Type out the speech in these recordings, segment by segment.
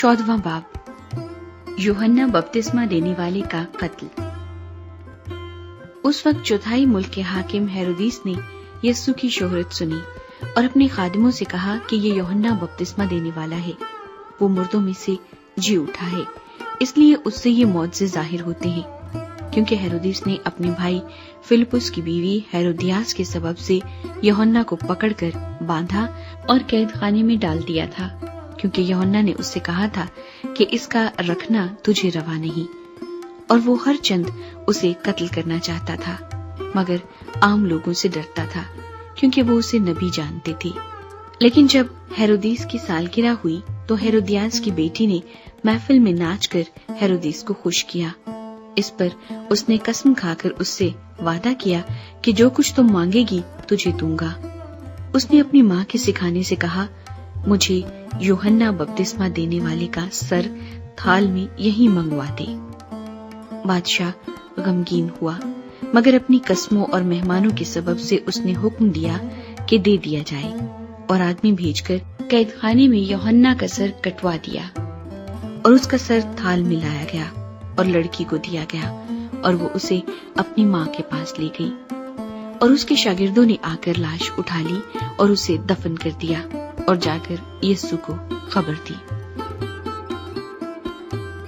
14वां बाब, यूहन्ना बपतिस्मा देने वाले का कत्ल। उस वक्त चौथाई मुल्क के हाकिम हेरोदिस ने यीशु की शोहरत सुनी और अपने खादिमों से कहा कि ये यूहन्ना बपतिस्मा देने वाला है, वो मुर्दों में से जी उठा है, इसलिए उससे ये मौजज़े जाहिर होते हैं। क्योंकि हेरोदिस ने अपने भाई फिलिपुस की बीवी हेरोदियास के सबब से यूहन्ना को पकड़कर बांधा और कैद खाने में डाल दिया था, क्योंकि यूहन्ना ने उससे कहा था कि इसका रखना तुझे रवा नहीं, और वो हर चंद उसे कत्ल करना चाहता था, मगर आम लोगों से डरता था क्योंकि वो उसे नबी जानते थे। लेकिन जब हेरोदिस की सालगिरह हुई तो हेरोदियास की बेटी ने महफिल में नाचकर हेरोदिस को खुश किया। इस पर उसने कसम खाकर उससे वादा किया कि जो कुछ तुम मांगेगी तुझे दूंगा। उसने अपनी माँ के सिखाने से कहा, मुझे यूहन्ना बपतिस्मा देने वाले का सर थाल में यहीं मंगवा दे। बादशाह गमगीन हुआ, मगर अपनी कस्मों और मेहमानों के सबब से उसने हुक्म दिया कि दे दिया जाए, और आदमी भेजकर कैद खाने में यूहन्ना का सर कटवा दिया, और उसका सर थाल में लाया गया और लड़की को दिया गया, और वो उसे अपनी माँ के पास ले गई। और उसके शागिर्दों ने आकर लाश उठा ली और उसे दफन कर दिया और जाकर यीशु को खबर दी।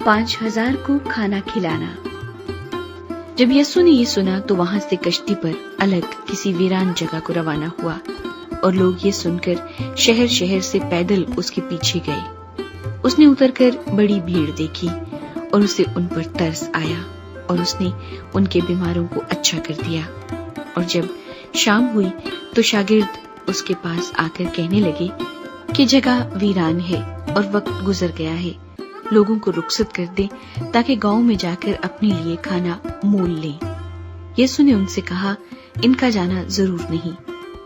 5000 को खाना खिलाना। जब यीशु ने ये सुना तो वहां से कश्ती पर अलग किसी वीरान जगह को रवाना हुआ, और लोग ये सुनकर शहर शहर से पैदल उसके पीछे गए। उसने उतरकर बड़ी भीड़ देखी और उसे उन पर तरस आया, और उसने उनके बीमारों को अच्छा कर दिया। और जब शाम हुई तो शागिर्द उसके पास आकर कहने लगे कि जगह वीरान है और वक्त गुजर गया है, लोगों को रुखसत कर दे ताकि गांव में जाकर अपने लिए खाना मोल लें। यीशु ने उनसे कहा, इनका जाना जरूर नहीं,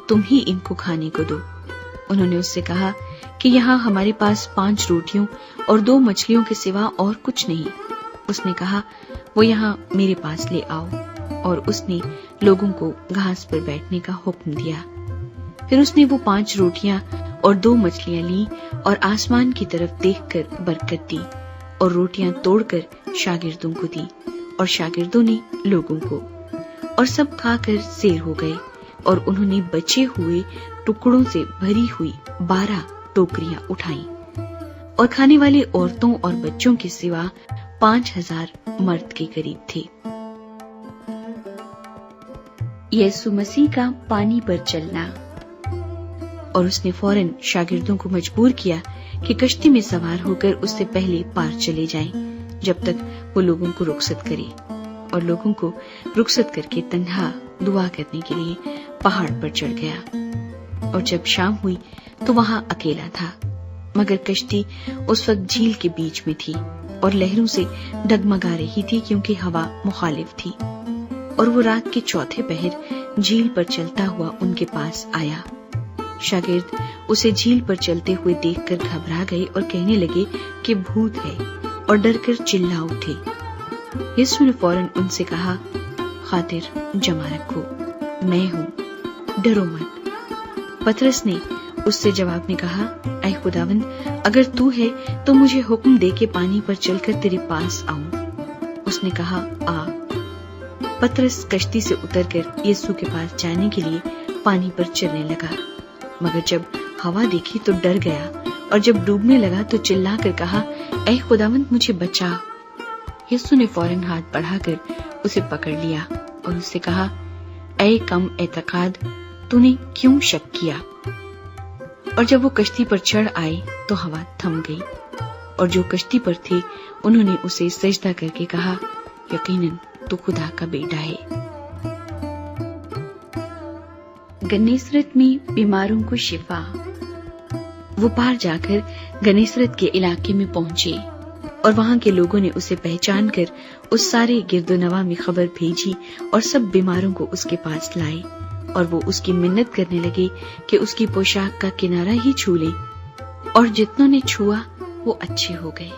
तुम ही इनको खाने को दो। उन्होंने उससे कहा कि यहाँ हमारे पास 5 रोटियों और 2 मछलियों के सिवा और कुछ नहीं। उसने कहा, वो यहाँ मेरे पास ले आओ, और उसने लोगों को घास पर बैठने का हुक्म दिया। फिर उसने वो 5 रोटियां और 2 मछलियां ली और आसमान की तरफ देखकर बरकत दी, और रोटियां तोड़कर शागिर्दों को दी, और शागिर्दों ने लोगों को, और सब खाकर सेर हो गए। और उन्होंने बचे हुए टुकड़ों से भरी हुई 12 टोकरियां उठाई, और खाने वाले औरतों और बच्चों के सिवा 5000 मर्द के करीब थे। यीशु मसीह का पानी पर चलना। और उसने फौरन शागिर्दों को मजबूर किया कि कश्ती में सवार होकर उससे पहले पार चले जाएं, जब तक वो लोगों को रुखसत करे। और लोगों को रुखसत करके तन्हा दुआ करने के लिए पहाड़ पर चढ़ गया। और जब शाम हुई तो वहां अकेला था, मगर कश्ती उस वक्त झील के बीच में थी और लहरों से डगमगा रही थी, क्योंकि हवा मुखालिफ थी। और वो रात के चौथे पहर झील पर चलता हुआ उनके पास आया। शागिर्द उसे झील पर चलते हुए देखकर घबरा गए और कहने लगे कि भूत है, और डरकर चिल्ला उठे। यीशु ने फौरन उनसे कहा, खातिर जमा रखो, मैं हूँ, डरो मत। पतरस ने उससे जवाब में कहा, ऐ खुदावंद, अगर तू है तो मुझे हुक्म दे के पानी पर चलकर तेरे पास आऊं। उसने कहा, आ। पतरस कश्ती से उतरकर यीशु के पास जाने के लिए पानी पर चलने लगा, मगर जब हवा देखी तो डर गया, और जब डूबने लगा तो चिल्लाकर कहा, ऐ खुदावंद, मुझे बचा। यीशु ने फौरन हाथ बढ़ाकर उसे पकड़ लिया और उससे कहा, ऐ कम एतकाद, तूने क्यों शक किया? और जब वो कश्ती पर चढ़ आए तो हवा थम गई, और जो कश्ती पर थे उन्होंने उसे सजदा करके कहा, यकीनन तू खुदा का बेटा है। गन्नेसरत में बीमारों को शिफा। वो पार जाकर गन्नेसरत के इलाके में पहुंचे, और वहां के लोगों ने उसे पहचान कर उस सारे गिरदोनवा में खबर भेजी और सब बीमारों को उसके पास लाए, और वो उसकी मिन्नत करने लगे कि उसकी पोशाक का किनारा ही छू ले, और जितनों ने छुआ वो अच्छे हो गए।